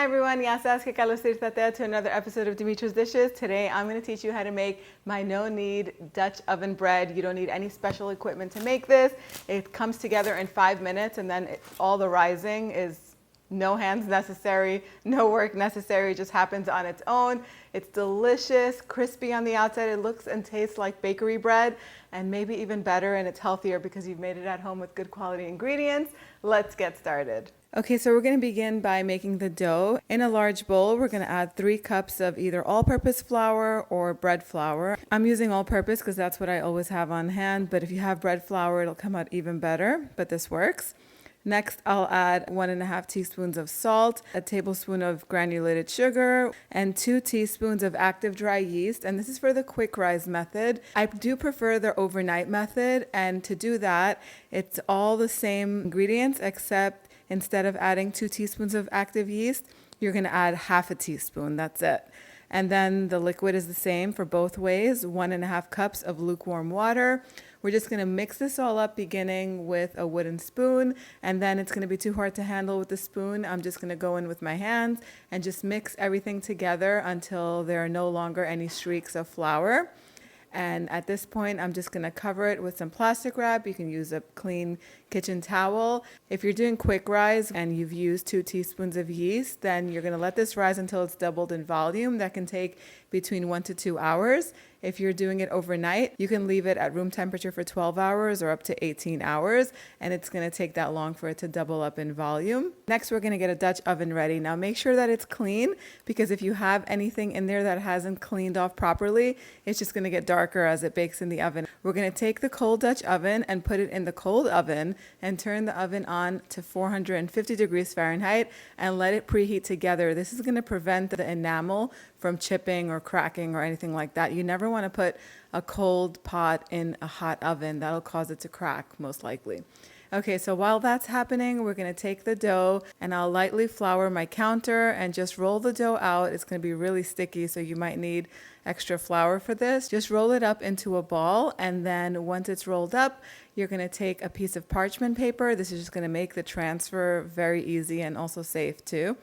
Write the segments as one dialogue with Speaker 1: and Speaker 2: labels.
Speaker 1: everyone, to another episode of Dimitra's Dishes. Today I'm going to teach you how to make my no-knead Dutch oven bread. You don't need any special equipment to make this. It comes together in 5 minutes, and then all the rising is no hands necessary, no work necessary. It just happens on its own. It's delicious, crispy on the outside. It looks and tastes like bakery bread, and maybe even better, and it's healthier because you've made it at home with good quality ingredients. Let's get started. Okay, so we're going to begin by making the dough. In a large bowl, we're going to add 3 cups of either all-purpose flour or bread flour. I'm using all-purpose because that's what I always have on hand, but if you have bread flour, it'll come out even better, but this works. Next, I'll add 1.5 teaspoons of salt, a tablespoon of granulated sugar, and 2 teaspoons of active dry yeast. And this is for the quick rise method. I do prefer the overnight method, and to do that, it's all the same ingredients except instead of adding 2 teaspoons of active yeast, you're going to add half a teaspoon. That's it. And then the liquid is the same for both ways, 1.5 cups of lukewarm water. We're just going to mix this all up beginning with a wooden spoon, and then it's going to be too hard to handle with the spoon. I'm just going to go in with my hands and just mix everything together until there are no longer any streaks of flour. And at this point, I'm just going to cover it with some plastic wrap. You can use a clean kitchen towel. If you're doing quick rise and you've used 2 teaspoons of yeast, then you're going to let this rise until it's doubled in volume. That can take between 1 to 2 hours. If you're doing it overnight, you can leave it at room temperature for 12 hours or up to 18 hours, and it's going to take that long for it to double up in volume. Next, we're going to get a Dutch oven ready. Now, make sure that it's clean, because if you have anything in there that hasn't cleaned off properly, it's just going to get darker as it bakes in the oven. We're going to take the cold Dutch oven and put it in the cold oven and turn the oven on to 450 degrees Fahrenheit and let it preheat together. This is going to prevent the enamel from chipping or cracking or anything like that. You never want to put a cold pot in a hot oven. That'll cause it to crack, most likely. Okay, so while that's happening, we're going to take the dough and I'll lightly flour my counter and just roll the dough out. It's going to be really sticky, so you might need extra flour for this. Just roll it up into a ball, and then once it's rolled up, you're going to take a piece of parchment paper. This is just going to make the transfer very easy and also safe too.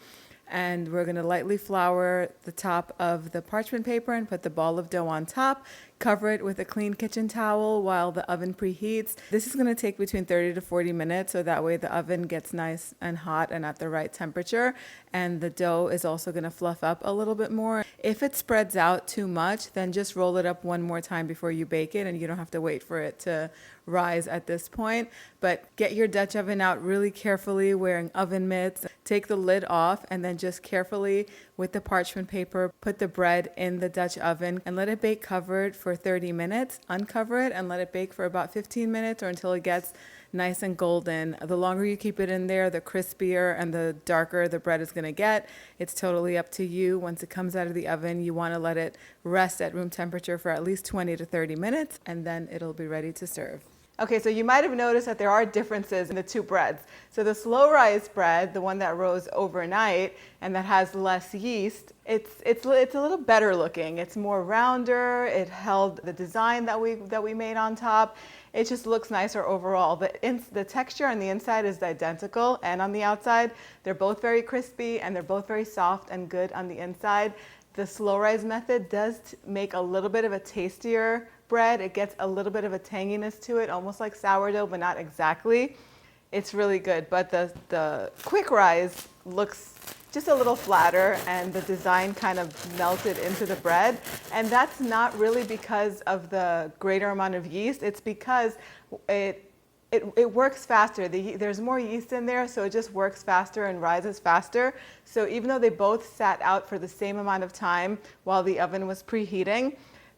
Speaker 1: And we're going to lightly flour the top of the parchment paper and put the ball of dough on top. Cover it with a clean kitchen towel while the oven preheats. This is going to take between 30 to 40 minutes, so that way the oven gets nice and hot and at the right temperature. And the dough is also going to fluff up a little bit more. If it spreads out too much, then just roll it up one more time before you bake it, and you don't have to wait for it to rise at this point. But get your Dutch oven out really carefully, wearing oven mitts. Take the lid off, and then just carefully with the parchment paper, put the bread in the Dutch oven and let it bake covered for 30 minutes. Uncover it and let it bake for about 15 minutes or until it gets nice and golden. The longer you keep it in there, the crispier and the darker the bread is going to get. It's totally up to you. Once it comes out of the oven, you want to let it rest at room temperature for at least 20 to 30 minutes, and then it'll be ready to serve. Okay, so you might have noticed that there are differences in the 2 breads. So the slow rise bread, the one that rose overnight and that has less yeast, it's a little better looking. It's more rounder. It held the design that we made on top. It just looks nicer overall. The texture on the inside is identical, and on the outside, they're both very crispy and they're both very soft and good on the inside. The slow rise method does make a little bit of a tastier bread. It gets a little bit of a tanginess to it, almost like sourdough, but not exactly. It's really good, but the quick rise looks just a little flatter, and the design kind of melted into the bread. And that's not really because of the greater amount of yeast. It's because it works faster. There's more yeast in there, so it just works faster and rises faster. So even though they both sat out for the same amount of time while the oven was preheating,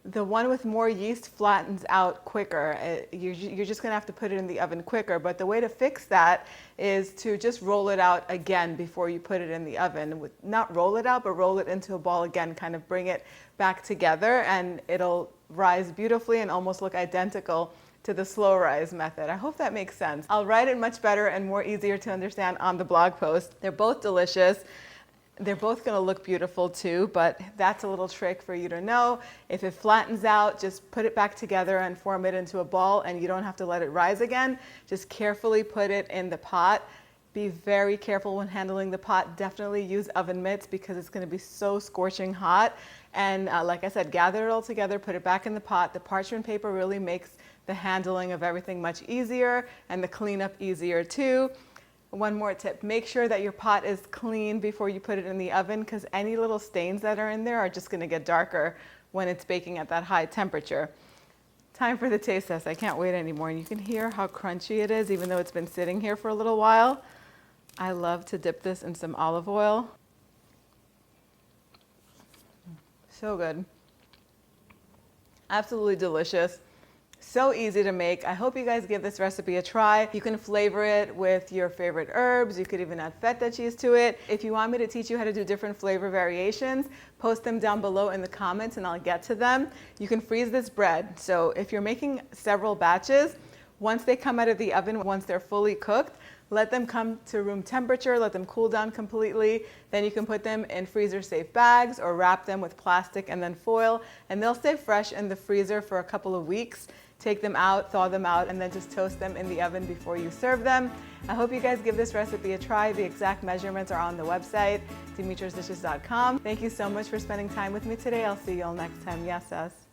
Speaker 1: the one with more yeast flattens out quicker. You're just going to have to put it in the oven quicker. But the way to fix that is to just roll it out again before you put it in the oven. Not roll it out, but roll it into a ball again, kind of bring it back together, and it'll rise beautifully and almost look identical to the slow rise method. I hope that makes sense. I'll write it much better and more easier to understand on the blog post. They're both delicious. They're both going to look beautiful too, but that's a little trick for you to know. If it flattens out, just put it back together and form it into a ball, and you don't have to let it rise again. Just carefully put it in the pot Be very careful when handling the pot. Definitely use oven mitts because it's going to be so scorching hot. And like I said, gather it all together, put it back in the pot. The parchment paper really makes the handling of everything much easier and the cleanup easier too. One more tip, make sure that your pot is clean before you put it in the oven, because any little stains that are in there are just going to get darker when it's baking at that high temperature. Time for the taste test. I can't wait anymore. And you can hear how crunchy it is, even though it's been sitting here for a little while. I love to dip this in some olive oil. So good. Absolutely delicious. So easy to make. I hope you guys give this recipe a try. You can flavor it with your favorite herbs. You could even add feta cheese to it. If you want me to teach you how to do different flavor variations, post them down below in the comments and I'll get to them. You can freeze this bread. So if you're making several batches, once they come out of the oven, once they're fully cooked, let them come to room temperature, let them cool down completely. Then you can put them in freezer safe bags or wrap them with plastic and then foil, and they'll stay fresh in the freezer for a couple of weeks. Take them out, thaw them out, and then just toast them in the oven before you serve them. I hope you guys give this recipe a try. The exact measurements are on the website, dimitrasdishes.com. Thank you so much for spending time with me today. I'll see you all next time. Yes, us.